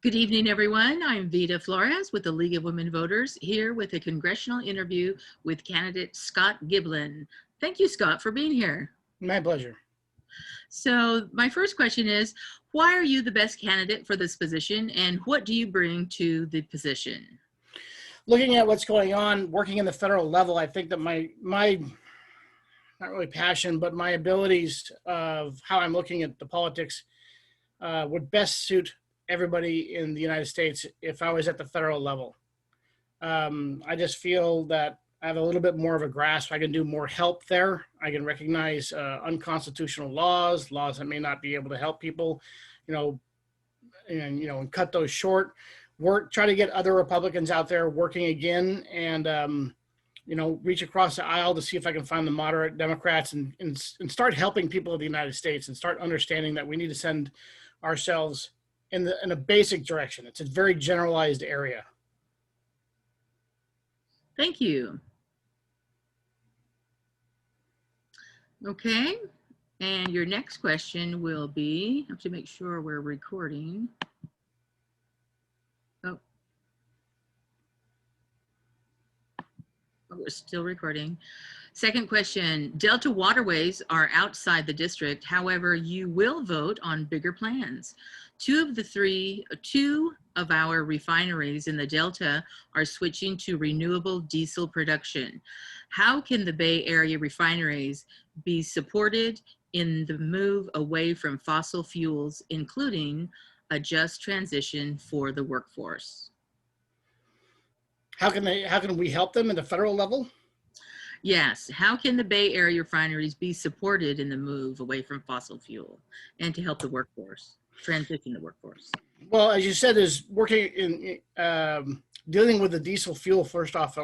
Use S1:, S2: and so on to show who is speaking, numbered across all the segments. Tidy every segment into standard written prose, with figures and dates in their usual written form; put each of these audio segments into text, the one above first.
S1: Good evening, everyone. I'm Vida Flores with the League of Women Voters, here with a congressional interview with candidate Scott Giblin. Thank you, Scott, for being here.
S2: My pleasure.
S1: So my first question is, why are you the best candidate for this position, and what do you bring to the position?
S2: Looking at what's going on, working in the federal level, I think that my not really passion, but my abilities of how I'm looking at the politics would best suit everybody in the United States if I was at the federal level. I just feel that I have a little bit more of a grasp. I can do more help there. I can recognize unconstitutional laws that may not be able to help people, and cut those short. Try to get other Republicans out there working again, and reach across the aisle to see if I can find the moderate Democrats and start helping people of the United States and start understanding that we need to send ourselves in a basic direction. It's a very generalized area.
S1: Thank you. Okay, and your next question will be, I have to make sure we're recording. We're still recording. Second question, Delta waterways are outside the district. However, you will vote on bigger plans. Two of our refineries in the Delta are switching to renewable diesel production. How can the Bay Area refineries be supported in the move away from fossil fuels, including a just transition for the workforce?
S2: How can we help them at the federal level?
S1: Yes. How can the Bay Area refineries be supported in the move away from fossil fuel and to help the workforce, transition the workforce?
S2: Well, as you said, is working in dealing with the diesel fuel. First off,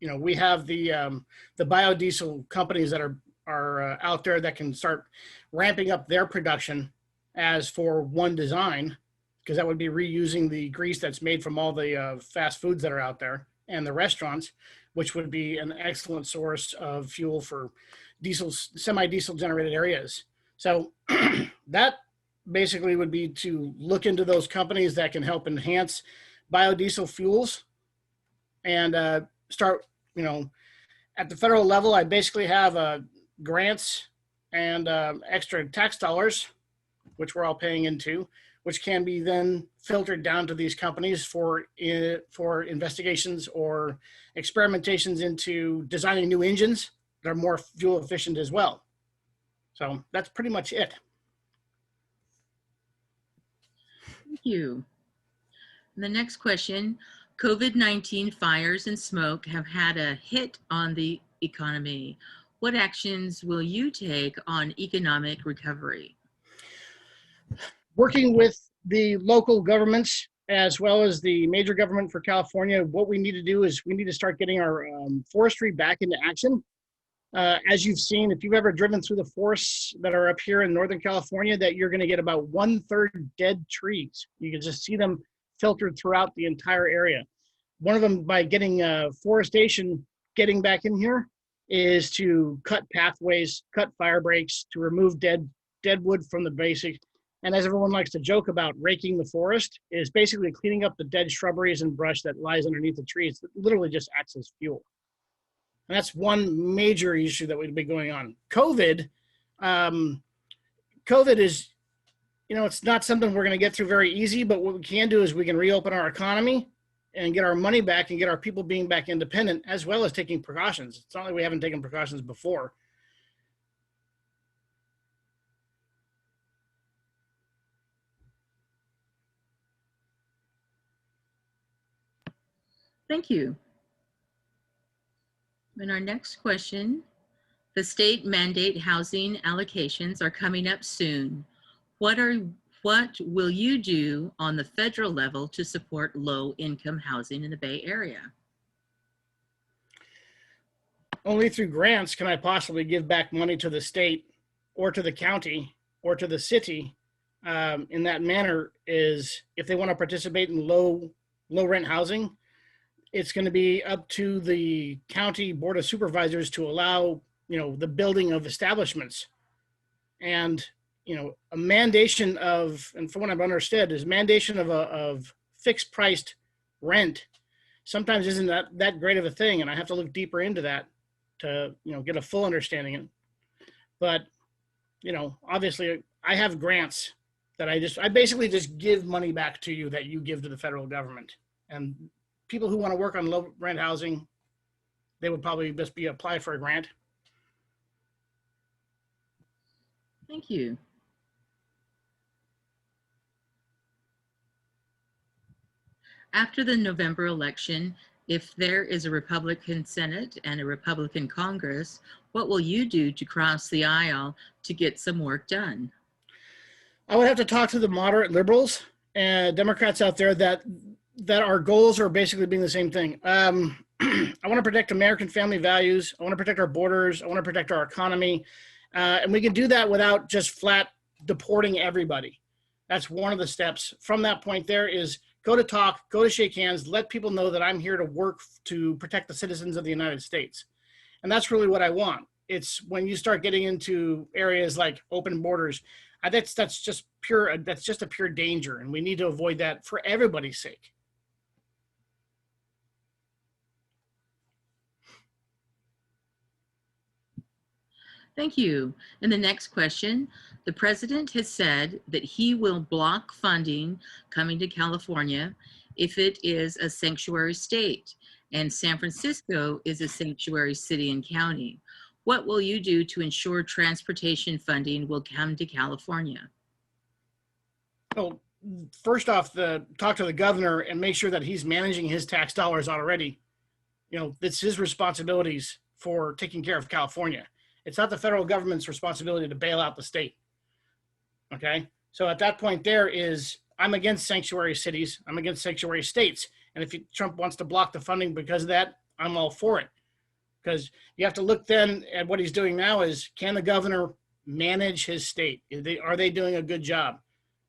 S2: we have the biodiesel companies that are out there that can start ramping up their production as for one design, because that would be reusing the grease that's made from all the fast foods that are out there and the restaurants, which would be an excellent source of fuel for semi-diesel generated areas. So that basically would be to look into those companies that can help enhance biodiesel fuels and start, at the federal level, I basically have grants and extra tax dollars, which we're all paying into, which can be then filtered down to these companies for investigations or experimentations into designing new engines that are more fuel efficient as well. So that's pretty much it.
S1: Thank you. And the next question, COVID-19 fires and smoke have had a hit on the economy. What actions will you take on economic recovery?
S2: Working with the local governments as well as the major government for California, what we need to do is we need to start getting our forestry back into action. As you've seen, if you've ever driven through the forests that are up here in Northern California, that you're going to get about 1/3 dead trees. You can just see them filtered throughout the entire area. One of them, by getting forestation getting back in here, is to cut pathways, cut fire breaks, to remove dead wood from the basic. And as everyone likes to joke about, raking the forest is basically cleaning up the dead shrubberies and brush that lies underneath the trees. It literally just acts as fuel. And that's one major issue that would be going on. COVID is, it's not something we're going to get through very easy, but what we can do is we can reopen our economy and get our money back and get our people being back independent, as well as taking precautions. It's not like we haven't taken precautions before.
S1: Thank you. And our next question, the state mandate housing allocations are coming up soon. What will you do on the federal level to support low-income housing in the Bay Area?
S2: Only through grants can I possibly give back money to the state or to the county or to the city in that manner. Is if they want to participate in low rent housing, it's going to be up to the county board of supervisors to allow, the building of establishments. And a mandation of, and from what I've understood, is mandation of fixed priced rent sometimes isn't that great of a thing. And I have to look deeper into that to, get a full understanding. But, obviously I have grants that I basically just give money back to you that you give to the federal government. And people who want to work on low rent housing, they would probably just apply for a grant.
S1: Thank you. After the November election, if there is a Republican Senate and a Republican Congress, what will you do to cross the aisle to get some work done?
S2: I would have to talk to the moderate liberals and Democrats out there that our goals are basically being the same thing. I want to protect American family values. I want to protect our borders. I want to protect our economy. And we can do that without just flat deporting everybody. That's one of the steps. From that point there is go to talk, go to shake hands, let people know that I'm here to work to protect the citizens of the United States. And that's really what I want. It's when you start getting into areas like open borders, that's just a pure danger. And we need to avoid that for everybody's sake.
S1: Thank you. And the next question, the president has said that he will block funding coming to California if it is a sanctuary state, and San Francisco is a sanctuary city and county. What will you do to ensure transportation funding will come to California?
S2: Well, first off, talk to the governor and make sure that he's managing his tax dollars already. It's his responsibilities for taking care of California. It's not the federal government's responsibility to bail out the state. Okay. So at that point I'm against sanctuary cities. I'm against sanctuary states. And if Trump wants to block the funding because of that, I'm all for it. Because you have to look then at what he's doing now is, can the governor manage his state? Are they doing a good job?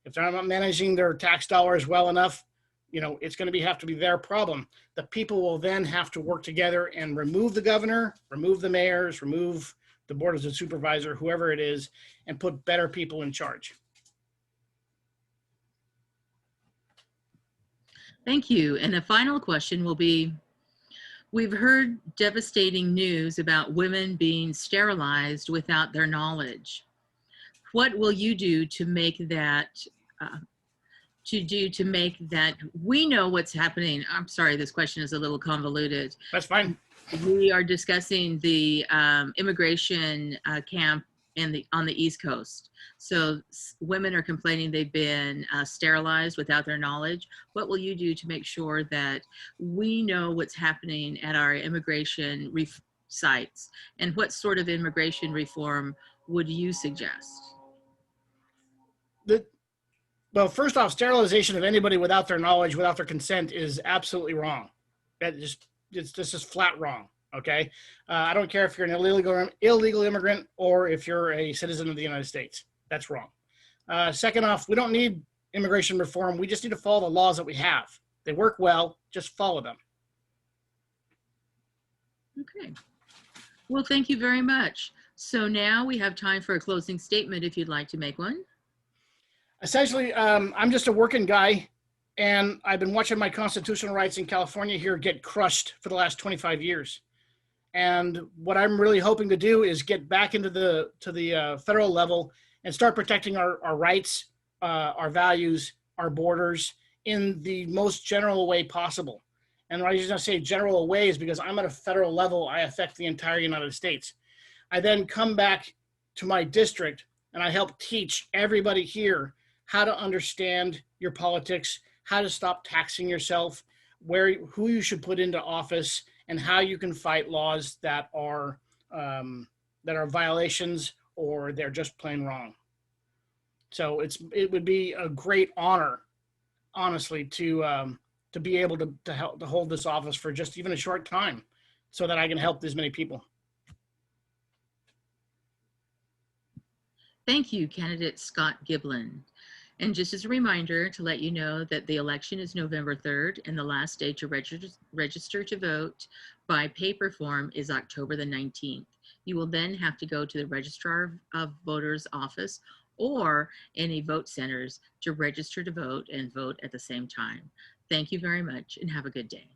S2: If they're not managing their tax dollars well enough, it's going to have to be their problem. The people will then have to work together and remove the governor, remove the mayors, remove the board of supervisor, whoever it is, and put better people in charge.
S1: Thank you. And the final question will be, we've heard devastating news about women being sterilized without their knowledge. What will you do to make that, we know what's happening? I'm sorry, this question is a little convoluted.
S2: That's fine.
S1: We are discussing the immigration camp on the East Coast. So women are complaining they've been sterilized without their knowledge. What will you do to make sure that we know what's happening at our immigration sites? And what sort of immigration reform would you suggest?
S2: Well, first off, sterilization of anybody without their knowledge, without their consent is absolutely wrong. It's just flat wrong. Okay. I don't care if you're an illegal immigrant or if you're a citizen of the United States. That's wrong. Second off, we don't need immigration reform. We just need to follow the laws that we have. They work well. Just follow them.
S1: Okay. Well, thank you very much. So now we have time for a closing statement if you'd like to make one.
S2: Essentially, I'm just a working guy, and I've been watching my constitutional rights in California here get crushed for the last 25 years. And what I'm really hoping to do is get back into the federal level and start protecting our rights, our values, our borders in the most general way possible. And the reason I say general way is because I'm at a federal level, I affect the entire United States. I then come back to my district and I help teach everybody here how to understand your politics, how to stop taxing yourself, who you should put into office, and how you can fight laws that are violations or they're just plain wrong. So it would be a great honor, honestly, to be able to hold this office for just even a short time, so that I can help as many people.
S1: Thank you, candidate Scott Giblin. And just as a reminder to let you know that the election is November 3rd and the last day to register to vote by paper form is October the 19th. You will then have to go to the Registrar of Voters office or any vote centers to register to vote and vote at the same time. Thank you very much and have a good day.